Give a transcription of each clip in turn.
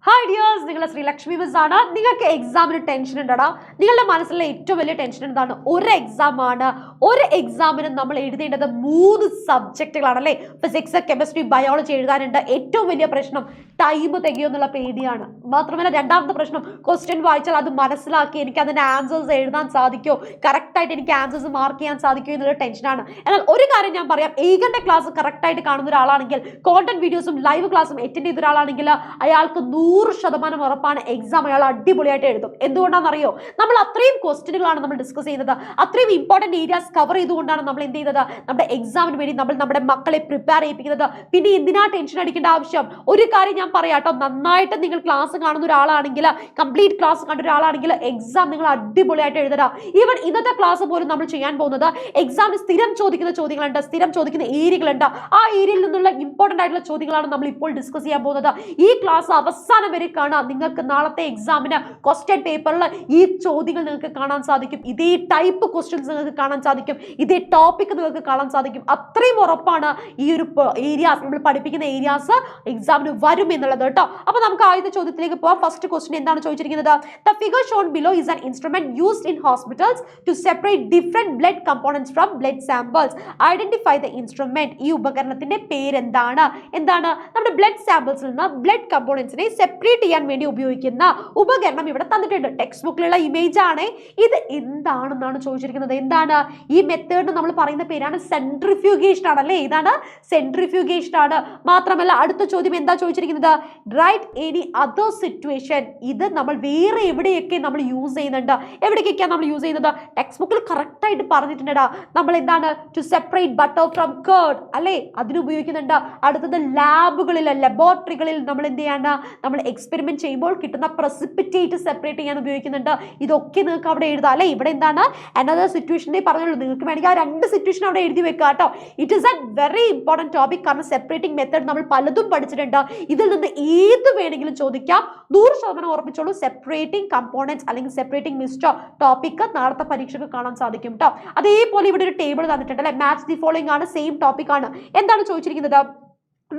Hi dears, നിങ്ങളുടെ Sreelakshmi miss ആണ്. നിങ്ങൾക്ക് എക്സാമിന് ടെൻഷൻ ഉണ്ടടാ? നിങ്ങളുടെ മനസ്സിലെ ഏറ്റവും വലിയ ടെൻഷൻ എന്താണ്? ഒരു എക്സാം ആണ്. ഒരു എക്സാമിന് നമ്മൾ എഴുതേണ്ടത് 3 സബ്ജക്റ്റുകളാണ് അല്ലേ? ഫിസിക്സ്, കെമിസ്ട്രി, ബയോളജി എഴുതാനുണ്ട്. ഏറ്റവും വലിയ പ്രശ്നം ടൈം തികയുമെന്നുള്ള പേടിയാണ്. മാത്രമല്ല രണ്ടാമത്തെ പ്രശ്നം, ക്വസ്റ്റ്യൻ വായിച്ചാൽ അത് മനസ്സിലാക്കി എനിക്ക് അതിന്റെ ആൻസേഴ്സ് എഴുതാൻ സാധിക്കുമോ, കറക്റ്റായിട്ട് എനിക്ക് ആൻസേഴ്സ് മാർക്ക് ചെയ്യാൻ സാധിക്കുമോ എന്നുള്ള ടെൻഷനാണ്. എന്നാൽ ഒരു കാര്യം ഞാൻ പറയാം, ഏകന്റെ ക്ലാസ് കറക്റ്റായിട്ട് കാണുന്ന ഒരാളാണെങ്കിൽ, കോണ്ടന്റ് വീഡിയോസും ലൈവ് ക്ലാസ്സും അറ്റൻഡ് ചെയ്ത ഒരാളാണെങ്കിൽ അയാൾക്ക് 100% ഉറപ്പാണ് എക്സാം അയാൾ അടിപൊളിയായിട്ട് എഴുതും. എന്തുകൊണ്ടാണെന്നറിയോ? നമ്മൾ അത്രയും ക്വസ്റ്റ്യനുകളാണ് നമ്മൾ ഡിസ്കസ് ചെയ്യുന്നത്, അത്രയും ഇമ്പോർട്ടന്റ് ഏരിയാസ് കവർ ചെയ്തുകൊണ്ടാണ് നമ്മൾ എന്ത് ചെയ്യുന്നത്, നമ്മുടെ എക്സാമിന് വേണ്ടി നമ്മൾ നമ്മുടെ മക്കളെ പ്രിപ്പയർ ചെയ്യിപ്പിക്കുന്നത്. പിന്നെ എന്തിനാ ടെൻഷൻ അടിക്കേണ്ട ആവശ്യം? ഒരു കാര്യം ഞാൻ പറയാട്ടോ, നന്നായിട്ട് നിങ്ങൾ ക്ലാസ് കാണുന്ന ഒരാളാണെങ്കിൽ, കംപ്ലീറ്റ് ക്ലാസ് കണ്ട ഒരാളാണെങ്കിൽ എക്സാം നിങ്ങൾ അടിപൊളിയായിട്ട് എഴുതണം. ഈവൻ ഇന്നത്തെ ക്ലാസ് പോലും നമ്മൾ ചെയ്യാൻ പോകുന്നത് എക്സാമിന് സ്ഥിരം ചോദിക്കുന്ന ചോദ്യങ്ങളുണ്ട്, സ്ഥിരം ചോദിക്കുന്ന ഏരിയകളുണ്ട്. ആ ഏരിയയിൽ നിന്നുള്ള ഇമ്പോർട്ടന്റ് ആയിട്ടുള്ള ചോദ്യങ്ങളാണ് നമ്മൾ ഇപ്പോൾ ഡിസ്കസ് ചെയ്യാൻ പോകുന്നത്. ഈ ക്ലാസ് അവസാനം വരെ കാണാം. നിങ്ങൾക്ക് നാളത്തെ എക്സാമിന് ക്വസ്റ്റ്യൻ പേപ്പറിൽ ഈ ചോദ്യങ്ങൾ നിങ്ങൾക്ക് കാണാൻ സാധിക്കും, ഇതേ ടൈപ്പ് ക്വസ്റ്റ്യൻസ് നിങ്ങൾക്ക് കാണാൻ സാധിക്കും, ഇതേ ടോപ്പിക് നിങ്ങൾക്ക് കാണാൻ സാധിക്കും. അത്രയും ഉറപ്പാണ് ഈ ഒരു ഏരിയാസ്, നമ്മൾ പഠിപ്പിക്കുന്ന ഏരിയാസ് എക്സാമിന് വരും എന്നുള്ളത് കേട്ടോ. അപ്പൊ നമുക്ക് ആദ്യത്തെ ചോദ്യത്തിലേക്ക് പോവാം. ഫസ്റ്റ് ക്വസ്റ്റ്യൻ എന്താണ് ചോദിച്ചിരിക്കുന്നത്? The figure shown below is an instrument used in hospitals to separate different blood components from blood samples. Identify the instrument. ഈ ഉപകരണത്തിന്റെ പേരെന്താണ്? എന്താണ്? നമ്മുടെ ബ്ലഡ് സാമ്പിൾസിൽ നിന്ന് ബ്ലഡ് കമ്പോണന്റ്സിനെ സെപ്പറേറ്റ് ചെയ്യാൻ വേണ്ടി ഉപയോഗിക്കുന്ന ഉപകരണം ഇവിടെ തന്നിട്ടുണ്ട്. ടെക്സ്റ്റ് ബുക്കിലുള്ള ഇമേജ് ആണ്. ഇത് എന്താണെന്നാണ് ചോദിച്ചിരിക്കുന്നത്. എന്താണ് ഈ മെത്തേഡ്? നമ്മൾ പറയുന്ന പേരാണ് സെൻട്രിഫ്യൂഗേഷൻ ആണല്ലേ? ഇതാണ് സെൻട്രിഫ്യൂഗേഷൻ ആണ്. മാത്രമല്ല അടുത്ത ചോദ്യം എന്താ ചോദിച്ചിരിക്കുന്നത്? Write any other situation. ഇത് നമ്മൾ വേറെ എവിടെയൊക്കെ നമ്മൾ യൂസ് ചെയ്യുന്നുണ്ട്? എവിടേക്കൊക്കെയാണ് നമ്മൾ യൂസ് ചെയ്യുന്നത്? ടെക്സ്റ്റ് ബുക്കിൽ കറക്റ്റ് ആയിട്ട് പറഞ്ഞിട്ടുണ്ടാ. നമ്മൾ എന്താണ് to separate butter from curd അല്ലേ, അതിന് ഉപയോഗിക്കുന്നുണ്ട്. അടുത്തത് ലാബുകളിൽ, ലബോറട്ടറികളിൽ നമ്മൾ എന്ത് ചെയ്യാണ്, നമ്മൾ എക്സ്പെരിമെന്റ് ചെയ്യുമ്പോൾ കിട്ടുന്ന പ്രസിപ്പിറ്റേറ്റ് സെപ്പറേറ്റ് ചെയ്യാൻ ഉപയോഗിക്കുന്നുണ്ട്. ഇതൊക്കെ നിങ്ങൾക്ക് അവിടെ എഴുതാം അല്ലെ? ഇവിടെ എന്താണ് അനദർ സിറ്റുവേഷനെ പറഞ്ഞുള്ളൂ. നിങ്ങൾക്ക് വേണമെങ്കിൽ ആ 2 സിറ്റുവേഷൻ അവിടെ എഴുതി വെക്കുക കേട്ടോ. It is A very important topic. കാരണം സെപ്പറേറ്റിംഗ് മെത്തേഡ് നമ്മൾ പലതും പഠിച്ചിട്ടുണ്ട്. ഇതിൽ നിന്ന് ഏത് വേണമെങ്കിലും ചോദിക്കാം. 100% ഉറപ്പിച്ചോളൂ, സെപ്പറേറ്റിംഗ് കമ്പോണന്റ്സ് അല്ലെങ്കിൽ സെപ്പറേറ്റിംഗ് മിസ്റ്റർ ടോപ്പിക് നാളത്തെ പരീക്ഷയ്ക്ക് കാണാൻ സാധിക്കും കേട്ടോ. അതേപോലെ ഇവിടെ ഒരു ടേബിൾ തന്നിട്ടുണ്ട് അല്ലെ? മാച്ച് ദി ഫോളോയിങ് ആണ്, സെയിം ടോപ്പിക് ആണ്. എന്താണ് ചോദിച്ചിരിക്കുന്നത്?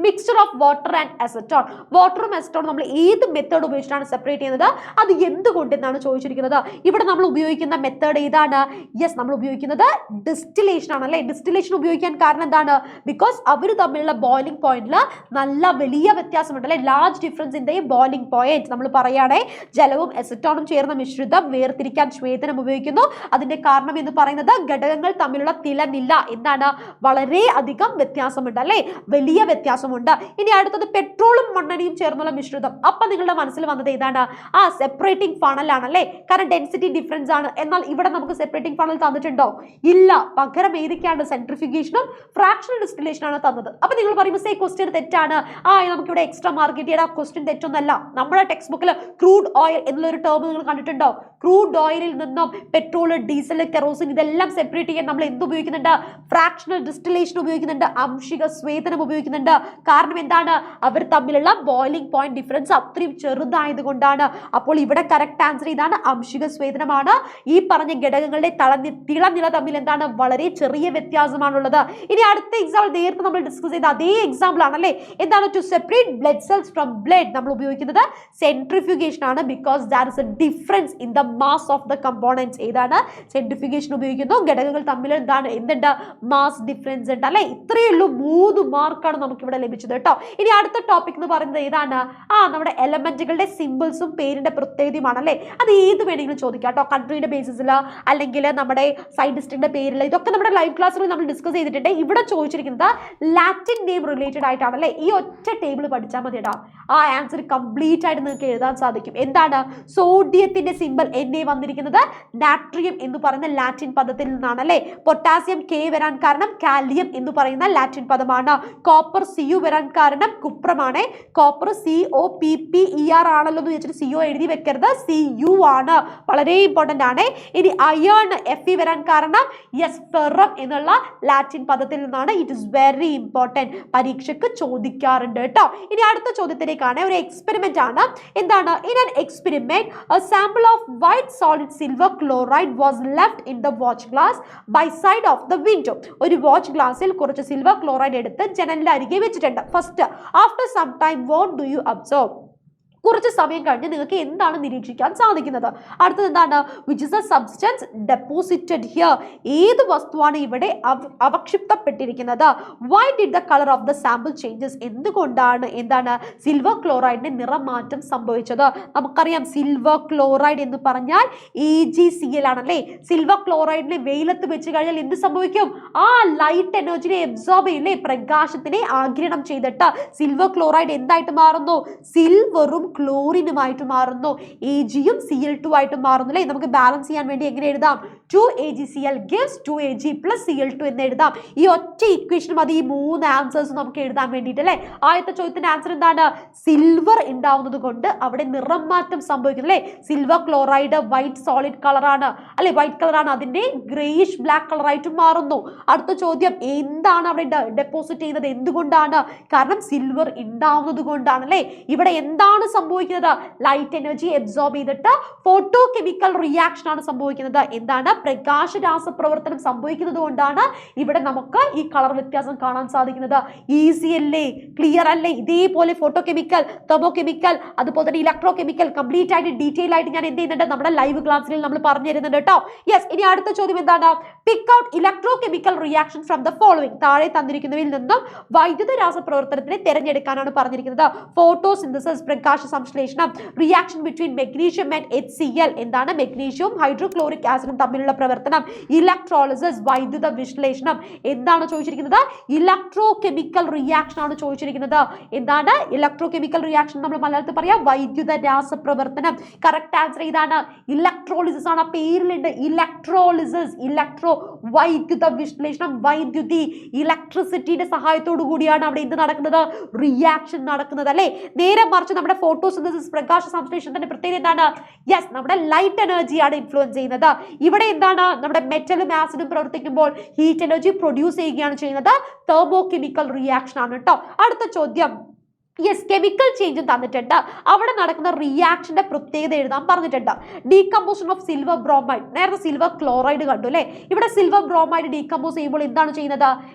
Mixture of water and acetone. വാട്ടറും അസറ്റോണും നമ്മൾ ഏത് മെത്തേഡ് ഉപയോഗിച്ചിട്ടാണ് സെപ്പറേറ്റ് ചെയ്യുന്നത്? അത് എന്തുകൊണ്ടെന്നാണ് ചോദിച്ചിരിക്കുന്നത്. ഇവിടെ നമ്മൾ ഉപയോഗിക്കുന്ന മെത്തേഡ് ഏതാണ്? യെസ്, നമ്മൾ ഉപയോഗിക്കുന്നത് ഡിസ്റ്റിലേഷൻ ആണ് അല്ലേ? ഡിസ്റ്റിലേഷൻ ഉപയോഗിക്കാൻ കാരണം എന്താണ്? ബിക്കോസ് അവർ തമ്മിലുള്ള ബോയിലിംഗ് പോയിന്റിൽ നല്ല വലിയ വ്യത്യാസമുണ്ട് അല്ലെ? Large difference in the boiling point. നമ്മൾ പറയുകയാണെ ജലവും അസറ്റോണും ചേർന്ന മിശ്രിതം വേർതിരിക്കാൻ ശ്വേതനം ഉപയോഗിക്കുന്നു. അതിന്റെ കാരണം എന്ന് പറയുന്നത് ഘടകങ്ങൾ തമ്മിലുള്ള തിളനില എന്താണ്, വളരെ അധികം വ്യത്യാസമുണ്ട് അല്ലെ? വലിയ വ്യത്യാസമുണ്ട്. ഇനി അടുത്തത് പെട്രോളും മണ്ണെണ്ണയും ചേർന്നുള്ള മിശ്രിതം. അപ്പൊ നിങ്ങളുടെ മനസ്സിൽ വന്നത് ഏതാണ്? ആ സെപ്പറേറ്റിംഗ് ഫണൽ ആണല്ലേ? കാരണം ഡെൻസിറ്റി ഡിഫറൻസ് ആണ്. എന്നാൽ ഇവിടെ നമുക്ക് സെപ്പറേറ്റിംഗ് ഫണൽ തന്നിട്ടുണ്ടോ? ഇല്ല. പകരം ഏതൊക്കെയാണ്? സെൻട്രിഫ്യൂഗേഷനും ഫ്രാക്ഷണൽ ഡിസ്റ്റിലേഷൻ ആണ് തന്നത്. അപ്പൊ നിങ്ങൾ പറയുമ്പോൾ സേ ക്വസ്റ്റ്യൻ തെറ്റാണ്, നമുക്ക് ഇവിടെ എക്സ്ട്രാ മാർക്ക് കിട്ടിയ ക്വസ്റ്റ്യൻ തെറ്റൊന്നല്ല. നമ്മുടെ ടെക്സ്റ്റ് ബുക്കിൽ ക്രൂഡ് ഓയിൽ എന്നുള്ളൊരു ടേം നിങ്ങൾ കണ്ടിട്ടുണ്ടോ? ക്രൂഡ് ഓയിലിൽ നിന്നും പെട്രോൾ, ഡീസൽ, കെറോസിൻ ഇതെല്ലാം സെപ്പറേറ്റ് ചെയ്യാൻ നമ്മൾ എന്ത് ഉപയോഗിക്കുന്നുണ്ട്? ഫ്രാക്ഷണൽ ഡിസ്റ്റിലേഷൻ ഉപയോഗിക്കുന്നുണ്ട്, ആംശിക സ്വേദനം ഉപയോഗിക്കുന്നുണ്ട്. കാരണം എന്താണ്? അവർ തമ്മിലുള്ള ബോയിലിംഗ് പോയിന്റ് ഡിഫറൻസ് അത്രയും ചെറുതായത് കൊണ്ടാണ്. അപ്പോൾ ഇവിടെ കറക്റ്റ് ആൻസർ ഇതാണ്, ആംശിക സ്വേദനമാണ്. ഈ പറഞ്ഞ ഘടകങ്ങളുടെ തിളനില തമ്മിൽ എന്താണ്? വളരെ ചെറിയ വ്യത്യാസമാണുള്ളത്. ഇനി അടുത്ത എക്സാമ്പിൾ നേരത്തെ നമ്മൾ ഡിസ്കസ് ചെയ്ത അതേ എക്സാമ്പിൾ ആണല്ലേ? എന്താണ്? To separate blood cells from blood നമ്മൾ ഉപയോഗിക്കുന്നത് സെൻട്രിഫ്യൂഗേഷൻ ആണ്. Because that is a difference in the mass of the components. ഏതാണ്? സെൻട്രിഫ്യൂഗേഷൻ ഉപയോഗിക്കുന്നു. ഘടകങ്ങൾ തമ്മിൽ എന്തുണ്ട്? മാസ് ഡിഫറൻസ് ഉണ്ട് അല്ലെ? ഇത്രയേ ഉള്ളൂ. 3 മാർക്കാണ് നമുക്ക് ഇവിടെ ലഭിച്ചത് കേട്ടോ. ഇനി അടുത്ത ടോപ്പിക് എന്ന് പറയുന്നത് ഏതാണ്? നമ്മുടെ എലമെന്റുകളുടെ സിമ്പിൾസും പേരിന്റെ പ്രത്യേകതയുമാണ് അല്ലെ? അത് ഏത് വേണമെങ്കിലും ചോദിക്കാം കേട്ടോ. കൺട്രിയുടെ ബേസിസിൽ അല്ലെങ്കിൽ നമ്മുടെ സയന്റിസ്റ്റിന്റെ പേരിൽ, ഇതൊക്കെ നമ്മുടെ ലൈവ് ക്ലാസ്സിൽ നമ്മൾ ഡിസ്കസ് ചെയ്തിട്ടുണ്ട്. ഇവിടെ ചോദിച്ചിരിക്കുന്നത് ലാറ്റിൻ നെയിം റിലേറ്റഡ് ആയിട്ടാണ് അല്ലെ? ഈ ഒറ്റ ടേബിൾ പഠിച്ചാൽ മതി കേട്ടോ. ആ ആൻസർ കംപ്ലീറ്റ് ആയിട്ട് നിങ്ങൾക്ക് എഴുതാൻ സാധിക്കും. എന്താണ്? സോഡിയത്തിന്റെ സിമ്പിൾ എന്നെ വന്നിരിക്കുന്നത് നാട്രിയം എന്ന് പറയുന്ന ലാറ്റിൻ പദത്തിൽ നിന്നാണ് അല്ലെ? പൊട്ടാസ്യം കെ വരാൻ കാരണം കാലിയം എന്ന് പറയുന്ന ലാറ്റിൻ പദമാണ്. കോപ്പർ സിയു വരാൻ കാരണം കുപ്രമാണ്. കോപ്പർ COPPER ആണല്ലോ എന്ന് വെച്ചിട്ട് CO എഴുതി വെക്കരുത്, CU ആണ്. വളരെ ഇമ്പോർട്ടന്റ് ആണ്. ഇനി അയേൺ Fe വരാൻ കാരണം യെസ് ഫെറം എന്നുള്ള ലാറ്റിൻ പദത്തിൽ നിന്നാണ്. ഇറ്റ് ഇസ് വെരി ഇമ്പോർട്ടന്റ്, പരീക്ഷയ്ക്ക് ചോദിക്കാറുണ്ട് കേട്ടോ. ഇനി അടുത്ത ചോദ്യത്തിലേക്കാണ്. ഒരു എക്സ്പെരിമെന്റ് ആണ്. എന്താണ്? In an experiment a sample of white solid silver chloride was left in the watch glass by side of the window. ഒരു വാച്ച് ഗ്ലാസ്സിൽ കുറച്ച് സിൽവർ ക്ലോറൈഡ് എടുത്ത് ജനലിന്റെ അരികെ വെച്ചിട്ടുണ്ട്. First, after some time what do you observe? കുറച്ച് സമയം കഴിഞ്ഞ് നിങ്ങൾക്ക് എന്താണ് നിരീക്ഷിക്കാൻ സാധിക്കുന്നത്. അടുത്തത് എന്താണ്? Which is a substance deposited here. ഏത് വസ്തുവാണ് ഇവിടെ അവക്ഷിപ്തപ്പെട്ടിരിക്കുന്നത്? Why did the colour of the sample changes. എന്തുകൊണ്ടാണ് എന്താണ് സിൽവർ ക്ലോറൈഡിന് നിറം മാറ്റം സംഭവിച്ചത്? നമുക്കറിയാം സിൽവർ ക്ലോറൈഡ് എന്ന് പറഞ്ഞാൽ AgCl ആണല്ലേ. സിൽവർ ക്ലോറൈഡിനെ വെയിലത്ത് വെച്ച് കഴിഞ്ഞാൽ എന്ത് സംഭവിക്കും? ആ ലൈറ്റ് എനർജിനെ എബ്സോർബ് ചെയ്യില്ലേ, പ്രകാശത്തിനെ ആഗിരണം ചെയ്തിട്ട് സിൽവർ ക്ലോറൈഡ് എന്തായിട്ട് മാറുന്നു? സിൽവറും ക്ലോറിനുമായിട്ട് മാറുന്നു. Agയും Cl2 ആയിട്ട് മാറുന്നു അല്ലേ. നമുക്ക് ബാലൻസ് ചെയ്യാൻ വേണ്ടി എങ്ങനെ എഴുതാം? 2AgCl gives 2Ag plus Cl2 എന്ന് എഴുതാം. ഈ ഒറ്റ ഇക്വേഷൻ മതി ഈ 3 ആൻസേഴ്സ് നമുക്ക് എഴുതാൻ വേണ്ടിയിട്ട് അല്ലേ. ആദ്യത്തെ ചോദ്യത്തിന്റെ ആൻസർ എന്താണ്? സിൽവർ ഉണ്ടാവുന്നത് കൊണ്ട് അവിടെ നിറം മാറ്റം സംഭവിക്കുന്നു അല്ലേ. സിൽവർ ക്ലോറൈഡ് വൈറ്റ് സോളിഡ് കളറാണ് അല്ലെ, വൈറ്റ് കളറാണ്, അതിന്റെ ഗ്രേയിഷ് ബ്ലാക്ക് കളറായിട്ട് മാറുന്നു. അടുത്ത ചോദ്യം, എന്താണ് അവിടെ ഡെപ്പോസിറ്റ് ചെയ്യുന്നത്? എന്തുകൊണ്ടാണ്? കാരണം സിൽവർ ഉണ്ടാവുന്നത് കൊണ്ടാണ് അല്ലേ. ഇവിടെ എന്താണ് സംഭവിക്കുന്നത്? ലൈറ്റ് എനർജി എബ്സോർബ് ചെയ്തിട്ട് ഫോട്ടോ കെമിക്കൽ റിയാക്ഷൻ ആണ് സംഭവിക്കുന്നത്. എന്താണ്? പ്രകാശ രാസപ്രവർത്തനം സംഭവിക്കുന്നത് കൊണ്ടാണ് ഇവിടെ നമുക്ക് ഈ കളർ വ്യത്യാസം കാണാൻ സാധിക്കുന്നത്. ഈസി അല്ലേ, ക്ലിയർ അല്ലേ? ഇതേപോലെ ഫോട്ടോ കെമിക്കൽ, തെർമോ കെമിക്കൽ, അതുപോലെ തന്നെ ഇലക്ട്രോ കെമിക്കൽ കംപ്ലീറ്റ് ആയിട്ട് ഡീറ്റെയിൽ ആയിട്ട് ഞാൻ എന്ത് ചെയ്യുന്നുണ്ട്? നമ്മുടെ ലൈവ് ക്ലാസ്സിൽ നമ്മൾ പറഞ്ഞു തരുന്നുണ്ട് കേട്ടോ. യെസ്, ഇനി അടുത്ത ചോദ്യം എന്താണ്? Pick out electro chemical reaction from the following. താഴെ തന്നിരിക്കുന്നവയിൽ നിന്നും വൈദ്യുത രാസപ്രവർത്തനത്തിനെ തിരഞ്ഞെടുക്കാനാണ് പറഞ്ഞിരിക്കുന്നത്. ഫോട്ടോസിന്തസിസ് പ്രകാശ സംശ്ലേഷണം, reaction between magnesium and HCl എന്താണ്? മെഗ്നീഷ്യവും ഹൈഡ്രോക്ലോറിക് ആസിഡും തമ്മിലുള്ള പ്രവർത്തനം. ഇലക്ട്രോളിസിസ് വൈദ്യുത വിശ്ലേഷണം. എന്താണ് ചോദിച്ചിരിക്കുന്നത്? ഇലക്ട്രോ കെമിക്കൽ റിയാക്ഷൻ ആണ് ചോദിച്ചിരിക്കുന്നത്. എന്താണ് ഇലക്ട്രോ കെമിക്കൽ റിയാക്ഷൻ? നമ്മൾ മലയാളത്തിൽ പറയാം വൈദ്യുത രാസപ്രവർത്തനം. കറക്റ്റ് ആൻസർ ഇതാണ്, ഇലക്ട്രോളിസിസ് ആണ്. പേരിലുണ്ട് ഇലക്ട്രോളിസിസ്. ഇലക്ട്രോ വൈദ്യുത വിശ്ലേഷണം, വൈദ്യുതി, ഇലക്ട്രിസിറ്റിയുടെ സഹായത്തോടു കൂടിയാണ് അവിടെ എന്ത് നടക്കുന്നത്? റിയാക്ഷൻ നടക്കുന്നത് അല്ലേ. നേരെ മറിച്ച് നമ്മുടെ ഫോട്ടോസിന്തസിസ് പ്രകാശ സംശ്ലേഷണത്തിന്റെ പ്രത്യേകത എന്താണ്? യെസ്, നമ്മുടെ ലൈറ്റ് എനർജിയാണ് ഇൻഫ്ലുവൻസ് ചെയ്യുന്നത്. ഇവിടെ എന്താണ്? നമ്മുടെ മെറ്റലും ആസിഡും പ്രവർത്തിക്കുമ്പോൾ ഹീറ്റ് എനർജി പ്രൊഡ്യൂസ് ചെയ്യുകയാണ് ചെയ്യുന്നത്. തെർമോ കെമിക്കൽ റിയാക്ഷൻ ആണ് കേട്ടോ. അടുത്ത ചോദ്യം, യെസ്, കെമിക്കൽ ചേഞ്ചും തന്നിട്ടുണ്ട്. അവിടെ നടക്കുന്ന റിയാക്ഷന്റെ പ്രത്യേകത എഴുതാൻ പറഞ്ഞിട്ടുണ്ട്. Decomposition of silver bromide. നേരത്തെ സിൽവർ ക്ലോറൈഡ് കണ്ടു അല്ലേ. ഇവിടെ സിൽവർ ബ്രോമൈഡ് ഡീകമ്പോസ് ചെയ്യുമ്പോൾ എന്താണ് ചെയ്യുന്നത്?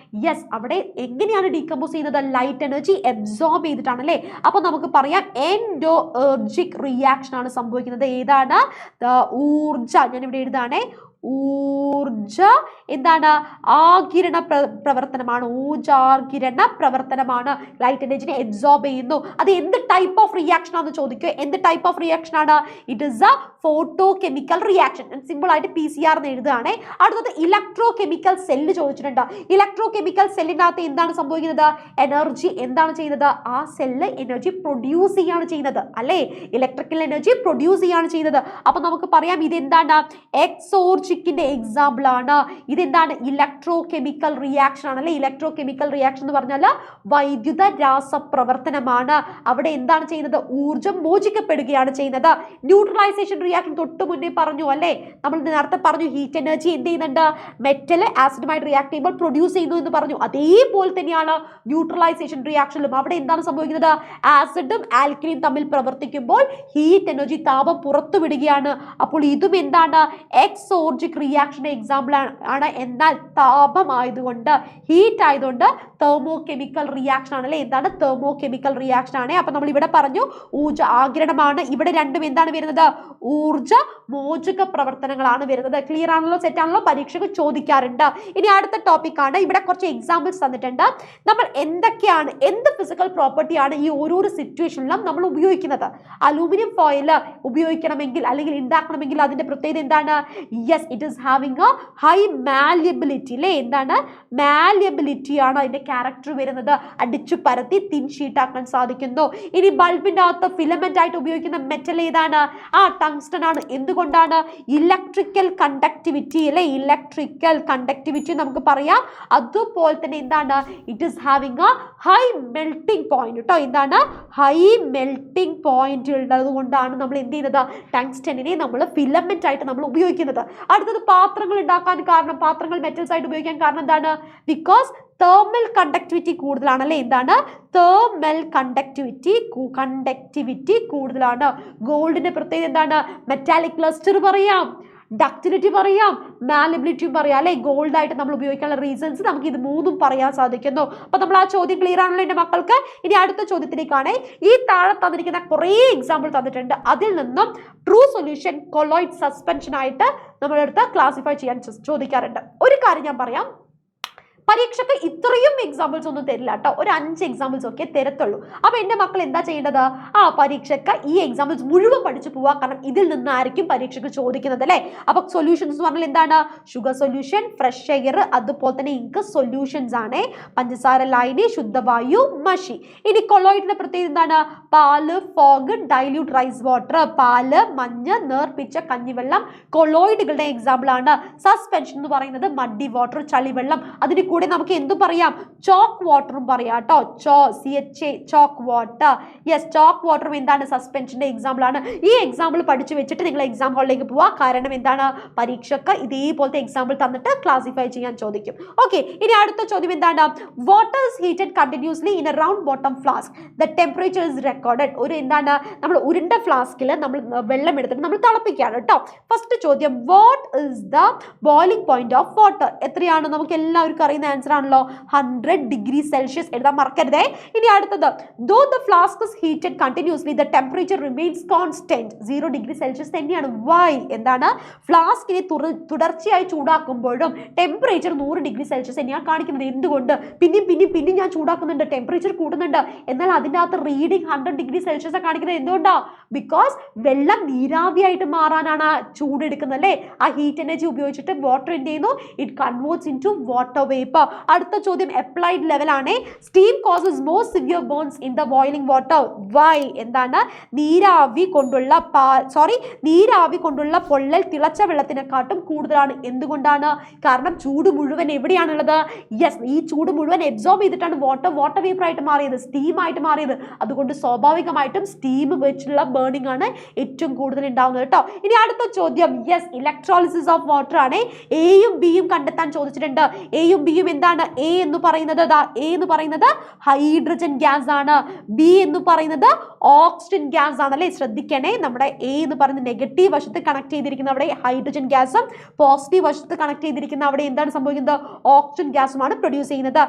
യെസ്, അവിടെ എങ്ങനെയാണ് ഡീകമ്പോസ് ചെയ്യുന്നത്? ലൈറ്റ് എനർജി എബ്സോർബ് ചെയ്തിട്ടാണ് അല്ലേ. അപ്പൊ നമുക്ക് പറയാം എൻഡോഎർജിക് റിയാക്ഷൻ ആണ് സംഭവിക്കുന്നത്. ഏതാണ്? ഊർജ. ഞാനിവിടെ എഴുതാണേ, ഊർജ എന്താണ്? ആഗിരണ പ്രവർത്തനമാണ്. ഊർജാഗിരണ പ്രവർത്തനമാണ്. ലൈറ്റ് എനർജിനെ എബ്സോർബ് ചെയ്യുന്നു. അത് എന്ത് ടൈപ്പ് ഓഫ് റിയാക്ഷൻ ആണെന്ന് ചോദിക്കുക. എന്ത് ടൈപ്പ് ഓഫ് റിയാക്ഷൻ ആണ്? It is A photo chemical reaction. Simple ആയിട്ട് PCR എന്ന് എഴുതുകയാണെ. അടുത്തത് ഇലക്ട്രോ കെമിക്കൽ സെല്ല് ചോദിച്ചിട്ടുണ്ട്. ഇലക്ട്രോ കെമിക്കൽ സെല്ലിനകത്ത് എന്താണ് സംഭവിക്കുന്നത്? എനർജി എന്താണ് ചെയ്യുന്നത്? ആ സെല്ല് എനർജി പ്രൊഡ്യൂസ് ചെയ്യാണ് ചെയ്യുന്നത് അല്ലേ. ഇലക്ട്രിക്കൽ എനർജി പ്രൊഡ്യൂസ് ചെയ്യാണ് ചെയ്യുന്നത്. അപ്പൊ നമുക്ക് പറയാം ഇതെന്താണ്? എക്സോർജിക്കിന്റെ എക്സാമ്പിൾ ആണ്. ഇതെന്താണ്? ഇലക്ട്രോ കെമിക്കൽ റിയാക്ഷൻ ആണ് അല്ലെ. ഇലക്ട്രോ കെമിക്കൽ റിയാക്ഷൻ എന്ന് പറഞ്ഞാൽ വൈദ്യുത രാസപ്രവർത്തനമാണ്. അവിടെ എന്താണ് ചെയ്യുന്നത്? ഊർജം മോചിക്കപ്പെടുകയാണ് ചെയ്യുന്നത്. ന്യൂട്രലൈസേഷൻ റിയാക്ഷൻ തൊട്ട് മുന്നേ പറഞ്ഞു അല്ലേ. നമ്മൾ നേരത്തെ പറഞ്ഞു ഹീറ്റ് എനർജി എന്ത് ചെയ്യുന്നുണ്ട്? മെറ്റൽ ആസിഡുമായിട്ട് റിയാക്ട് ചെയ്യുമ്പോൾ പ്രൊഡ്യൂസ് ചെയ്യുന്നു എന്ന് പറഞ്ഞു. അതേപോലെ തന്നെയാണ് ന്യൂട്രലൈസേഷൻ റിയാക്ഷനിലും. അവിടെ എന്താണ് സംഭവിക്കുന്നത്? ആസിഡും ആൽക്കലിയും തമ്മിൽ പ്രവർത്തിക്കുമ്പോൾ ഹീറ്റ് എനർജി, താപം പുറത്തുവിടുകയാണ്. അപ്പോൾ ഇതും എന്താണ്? എക്സോർജിക് റിയാക്ഷൻ എക്സാമ്പിൾ ആണ്. എന്നാൽ താപം ആയതുകൊണ്ട്, ഹീറ്റ് ആയതുകൊണ്ട് തെർമോ കെമിക്കൽ റിയാക്ഷൻ ആണ് അല്ലെ. എന്താണ്? തെർമോ കെമിക്കൽ റിയാക്ഷൻ ആണ്. അപ്പൊ നമ്മൾ ഇവിടെ പറഞ്ഞു ഊർജ ആഗിരണമാണ്. ഇവിടെ രണ്ടും എന്താണ് വരുന്നത്? ഊർജ മോചക പ്രവർത്തനങ്ങളാണ് വരുന്നത്. ക്ലിയർ ആണല്ലോ, സെറ്റ് ആണല്ലോ? പരീക്ഷയ്ക്ക് ചോദിക്കാറുണ്ട്. ഇനി അടുത്ത ടോപ്പിക് ആണ്. ഇവിടെ കുറച്ച് എക്സാമ്പിൾസ് തന്നിട്ടുണ്ട്. നമ്മൾ എന്തൊക്കെയാണ്, എന്ത് ഫിസിക്കൽ പ്രോപ്പർട്ടിയാണ് ഈ ഓരോരോ സിറ്റുവേഷനിലും നമ്മൾ ഉപയോഗിക്കുന്നത്? അലൂമിനിയം ഫോയിൽ ഉപയോഗിക്കണമെങ്കിൽ അല്ലെങ്കിൽ ഉണ്ടാക്കണമെങ്കിൽ അതിന്റെ പ്രത്യേകത എന്താണ്? Yes, it is having A high malleability അല്ലേ. എന്താണ്? മാലിയബിലിറ്റി ആണ് അതിന്റെ ക്യാരക്ടർ വരുന്നത്. അടിച്ചു പരത്തി തിൻ ഷീറ്റ് ആക്കാൻ സാധിക്കുന്നു. ഇനി ബൾബിന്റെ അകത്ത് ഫിലമെന്റ് ആയിട്ട് ഉപയോഗിക്കുന്ന മെറ്റൽ ഏതാണ്? ടങ്സ്റ്റൺ ആണ്. എന്തുകൊണ്ടാണ്? ഇലക്ട്രിക്കൽ കണ്ടക്ടിവിറ്റി അല്ലെ. ഇലക്ട്രിക്കൽ കണ്ടക്ടിവിറ്റി നമുക്ക് പറയാം. അതുപോലെ തന്നെ എന്താണ്? It is having A high melting point കേട്ടോ. എന്താണ്? ഹൈ മെൽറ്റിംഗ് പോയിന്റ് ഉള്ളത് കൊണ്ടാണ് നമ്മൾ എന്ത് ചെയ്യുന്നത്? ടങ്സ്റ്റണിനെ നമ്മൾ ഫിലമെന്റ് ആയിട്ട് നമ്മൾ ഉപയോഗിക്കുന്നത്. അടുത്തത് പാത്രങ്ങൾ ഉണ്ടാക്കാൻ കാരണം, പാത്രങ്ങൾ മെറ്റൽസ് ആയിട്ട് ഉപയോഗിക്കാൻ കാരണം എന്താണ്? ബിക്കോസ് thermal conductivity കൂടുതലാണ് അല്ലേ. എന്താണ്? thermal conductivity കൂടുതലാണ്. ഗോൾഡിന്റെ പ്രത്യേകത എന്താണ്? മെറ്റാലിക് ലസ്റ്റർ പറയാം, ഡക്റ്റിലിറ്റി പറയാം, മാലബിലിറ്റിയും പറയാം അല്ലെ. ഗോൾഡ് ആയിട്ട് നമ്മൾ ഉപയോഗിക്കാനുള്ള റീസൺസ് നമുക്ക് ഇത് മൂന്നും പറയാൻ സാധിക്കുന്നു. അപ്പൊ നമ്മൾ ആ ചോദ്യം ക്ലിയർ ആണല്ലോ എന്റെ മക്കൾക്ക്. ഇനി അടുത്ത ചോദ്യത്തിലേക്കാണ്. ഈ താഴെ തന്നിരിക്കുന്ന കുറേ എക്സാമ്പിൾ തന്നിട്ടുണ്ട്. അതിൽ നിന്നും ട്രൂ സൊല്യൂഷൻ കൊളോയിഡ് സസ്പെൻഷൻ ആയിട്ട് നമ്മളെടുത്ത് ക്ലാസിഫൈ ചെയ്യാൻ ചോദിക്കാറുണ്ട്. ഒരു കാര്യം ഞാൻ പറയാം, പരീക്ഷയ്ക്ക് ഇത്രയും എക്സാമ്പിൾസ് ഒന്നും തരില്ല കേട്ടോ. ഒരു 5 എക്സാമ്പിൾസ് ഒക്കെ തരത്തുള്ളൂ. അപ്പൊ എന്റെ മക്കൾ എന്താ ചെയ്യേണ്ടത്? പരീക്ഷയ്ക്ക് ഈ എക്സാമ്പിൾസ് മുഴുവൻ പഠിച്ചു പോവാ. കാരണം ഇതിൽ നിന്നായിരിക്കും പരീക്ഷയ്ക്ക് ചോദിക്കുന്നത് അല്ലെ. അപ്പൊ സൊല്യൂഷൻസ് എന്ന് പറഞ്ഞാൽ എന്താണ്? ഷുഗർ സൊല്യൂഷൻ, ഫ്രഷ് എയർ, അതുപോലെ തന്നെ ഇങ്ക് സൊല്യൂഷൻസ് ആണ്. പഞ്ചസാര, ലായനി, ശുദ്ധവായു, മഷി. ഇനി കൊളോയിഡിന്റെ പ്രത്യേകത എന്താണ്? പാല്, ഫോഗ്, ഡൈല്യൂട്ട് റൈസ് വാട്ടർ. പാല്, മഞ്ഞ്, നേർപ്പിച്ച കഞ്ഞിവെള്ളം കൊളോയിഡുകളുടെ എക്സാമ്പിൾ ആണ്. സസ്പെൻഷൻ എന്ന് പറയുന്നത് മഡി വാട്ടർ, ചളിവെള്ളം. അതിന് കൂടെ നമുക്ക് എന്തും പറയാം? ചോക്ക് വാട്ടറും പറയാം കേട്ടോ. Chalk water. യെസ്, ചോക്ക് വാട്ടറും എന്താണ്? സസ്പെൻഷന്റെ എക്സാമ്പിൾ ആണ്. ഈ എക്സാമ്പിൾ പഠിച്ചു വെച്ചിട്ട് നിങ്ങൾ എക്സാം ഹാളിലേക്ക് പോവാ. കാരണം എന്താണ്? പരീക്ഷയ്ക്ക് ഇതേപോലത്തെ എക്സാമ്പിൾ തന്നിട്ട് ക്ലാസിഫൈ ചെയ്യാൻ ചോദിക്കും. ഓക്കെ, ഇനി അടുത്ത ചോദ്യം എന്താണ്? Water is heated continuously in A round bottom flask. The temperature is recorded. ഒരു എന്താണ്? നമ്മൾ ഉരുണ്ട ഫ്ലാസ്കിൽ നമ്മൾ വെള്ളം എടുത്തിട്ട് നമ്മൾ തിളപ്പിക്കുകയാണ് കേട്ടോ. ഫസ്റ്റ് ചോദ്യം, what is the boiling point of water? എത്രയാണ്? നമുക്ക് എല്ലാവർക്കും അറിയുന്ന ആൻസർ ആണല്ലോ, 100 ഡിഗ്രി സെൽഷ്യസ്. എഴുതാൻ മറക്കരുതേ. ഇനി അടുത്തത്, though the flask is heated continuously the temperature remains constant. 0 degree Celsius തന്നെയാണ്. വൈ? എന്താണ്? ഫ്ലാസ്കിനെ തുടർച്ചയായി ചൂടാക്കുമ്പോഴും ടെമ്പറേച്ചർ 100 ഡിഗ്രി സെൽഷ്യസ് തന്നെയാണ് കാണിക്കുന്നത്. എന്തുകൊണ്ട്? പിന്നെയും ഞാൻ ചൂടാക്കുന്നുണ്ട്, ടെമ്പറേച്ചർ കൂടുന്നുണ്ട്, എന്നാൽ അതിൻ്റെ അകത്ത് റീഡിങ് 100 ഡിഗ്രി സെൽഷ്യസ് കാണിക്കുന്നത്. എന്തുകൊണ്ടാ? ബിക്കോസ് വെള്ളം നീരാവിയായിട്ട് മാറാനാണ് ചൂടെടുക്കുന്നത് അല്ലേ. ആ ഹീറ്റ് എനർജി ഉപയോഗിച്ചിട്ട് വാട്ടർ എന്ത് ചെയ്യുന്നു? It converts into water vapour. അടുത്ത ചോദ്യം അപ്ലൈഡ് ലെവൽ ആണ്. Steam causes more severe burns in the boiling water. Why? എന്താണ്? നീരാവി കൊണ്ടുള്ള പൊള്ളൽ തിളച്ച വെള്ളത്തിനെക്കാട്ടും കൂടുതലാണ്. എന്തുകൊണ്ടാണ്? കാരണം ചൂട് മുഴുവൻ എവിടെയാണുള്ളത്? യെസ്, ഈ ചൂട് മുഴുവൻ എബ്സോർബ് ചെയ്തിട്ടാണ് വാട്ടർ വേപ്പർ ആയിട്ട് മാറിയത്, സ്റ്റീം ആയിട്ട് മാറിയത്. അതുകൊണ്ട് സ്വാഭാവികമായിട്ടും സ്റ്റീം വെച്ചുള്ള ബേണിംഗ് ആണ് ഏറ്റവും കൂടുതൽ ഉണ്ടാവുന്നത് കേട്ടോ. ഇനി അടുത്ത ചോദ്യം, യെസ്, ഇലക്ട്രോളിസിസ് ഓഫ് വാട്ടർ ആണ്. എയും ബിയും കണ്ടെത്താൻ ചോദിച്ചിട്ടുണ്ട്. എയും ബിയും എന്താണ്? എ എന്ന് പറയുന്നത് ഹൈഡ്രജൻ ഗ്യാസ് ആണ്. ബി എന്ന് പറയുന്നത് ഓക്സിജൻ ഗ്യാസ് ആണ് അല്ലെ. ശ്രദ്ധിക്കണേ, നമ്മുടെ എ എന്ന് പറയുന്നത് നെഗറ്റീവ് വശത്ത് കണക്ട് ചെയ്തിരിക്കുന്ന അവിടെ ഹൈഡ്രജൻ ഗ്യാസും പോസിറ്റീവ് വശത്ത് കണക്ട് ചെയ്തിരിക്കുന്ന അവിടെ എന്താണ് സംഭവിക്കുന്നത്? ഓക്സിജൻ ഗ്യാസുമാണ് പ്രൊഡ്യൂസ് ചെയ്യുന്നത്.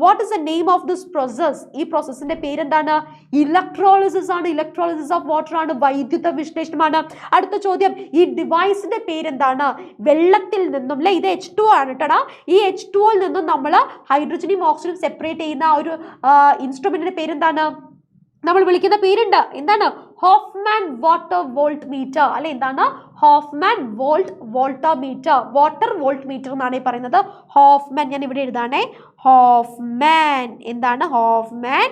What is the name of this process? ഈ പ്രോസസ്സിന്റെ പേരെന്താണ്? ഇലക്ട്രോളിസിസ് ആണ്. ഇലക്ട്രോളിസിസ് ഓഫ് വാട്ടർ ആണ്. വൈദ്യുത വിശ്ലേഷണമാണ്. അടുത്ത ചോദ്യം, ഈ ഡിവൈസിന്റെ പേരെന്താണ്? വെള്ളത്തിൽ നിന്നും അല്ലെ, ഇത് H2O ആണ് കേട്ടോ. ഈ H2O നിന്നും നമ്മൾ ഹൈഡ്രജനും ഓക്സിജനും സെപ്പറേറ്റ് ചെയ്യുന്ന ഒരു ഇൻസ്ട്രുമെന്റിന്റെ പേരെന്താണ്? നമ്മൾ വിളിക്കുന്ന പേരുണ്ട്. എന്താണ്? ഹോഫ്മാൻ വാട്ടർ വോൾട്ട് മീറ്റർ അല്ലെ. എന്താണ്? ഹോഫ്മാൻ വാട്ടർ വോൾട്ട് മീറ്റർ എന്നാണ് പറയുന്നത്. ഹോഫ്മാൻ, ഞാൻ ഇവിടെ എഴുതാണേ. ഹോഫ്മാൻ എന്താണ്? Hofmann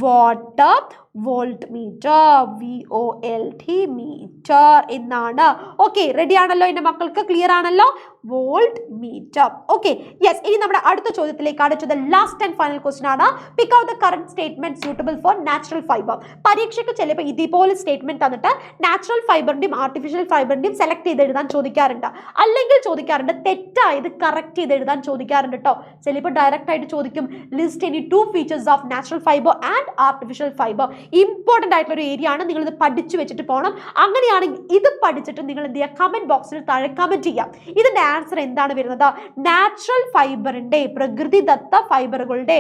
water volt meter, VOLT meter എന്നാണ്. ഓക്കെ, റെഡി ആണല്ലോ എൻ്റെ മക്കൾക്ക്? ക്ലിയർ ആണല്ലോ? Volt meter. Okay, yes. ഇനി നമ്മുടെ അടുത്ത ചോദ്യത്തിലേക്കാണ്. To the last and final question ആണ്. Pick out the current statement suitable for natural fibre. പരീക്ഷയ്ക്ക് ചിലപ്പോൾ ഇതേപോലെ സ്റ്റേറ്റ്മെന്റ് തന്നിട്ട് നാച്ചുറൽ ഫൈബറിന്റെയും ആർട്ടിഫിഷ്യൽ ഫൈബറിന്റെയും സെലക്ട് ചെയ്ത് എഴുതാൻ ചോദിക്കാറുണ്ട്. അല്ലെങ്കിൽ ചോദിക്കാറുണ്ട് തെറ്റായത് കറക്റ്റ് ചെയ്ത് എഴുതാൻ ചോദിക്കാറുണ്ട് കേട്ടോ. ചിലപ്പോൾ ഡയറക്റ്റ് ആയിട്ട് ചോദിക്കും, list any 2 features of natural fibre and artificial fibre. Important ആയിട്ടുള്ള ഒരു ഏരിയ ആണ്. നിങ്ങൾ ഇത് പഠിച്ചു വെച്ചിട്ട് പോകണം. അങ്ങനെയാണെങ്കിൽ ഇത് പഠിച്ചിട്ട് നിങ്ങൾ എന്ത് ചെയ്യുക? കമന്റ് ബോക്സിൽ താഴെ കമന്റ് ചെയ്യാം. ഇതിന്റെ ആൻസർ എന്താണ് വരുന്നത്? നാച്ചുറൽ ഫൈബറിന്റെ, പ്രകൃതിദത്ത ഫൈബറുകളുടെ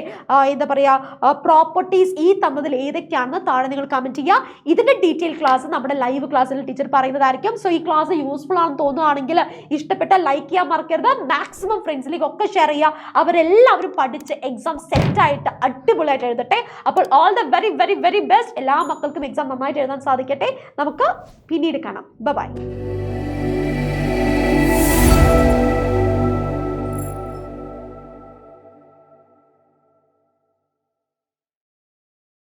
എന്താ പറയുക, പ്രോപ്പർട്ടീസ് ഈ തന്നതിൽ ഏതൊക്കെയാണെന്ന് താഴെ നിങ്ങൾ കമന്റ് ചെയ്യുക. ഇതിന്റെ ഡീറ്റെയിൽ ക്ലാസ് നമ്മുടെ ലൈവ് ക്ലാസ്സിൽ ടീച്ചർ പറയുന്നതായിരിക്കും. സോ ഈ ക്ലാസ് യൂസ്ഫുൾ ആണെന്ന് തോന്നുകയാണെങ്കിൽ ഇഷ്ടപ്പെട്ട ലൈക്ക് ചെയ്യാൻ മറക്കരുത്. മാക്സിമം ഫ്രണ്ട്സിലേക്ക് ഒക്കെ ഷെയർ ചെയ്യുക. അവരെല്ലാവരും പഠിച്ച് എക്സാം സെറ്റ് ആയിട്ട് അടിപൊളിയായിട്ട് എഴുതട്ടെ. അപ്പോൾ all the very very very best. എല്ലാ മക്കൾക്കും എക്സാം നന്നായിട്ട് എഴുതാൻ സാധിക്കട്ടെ. നമുക്ക് പിന്നീട് കാണാം. ബൈ.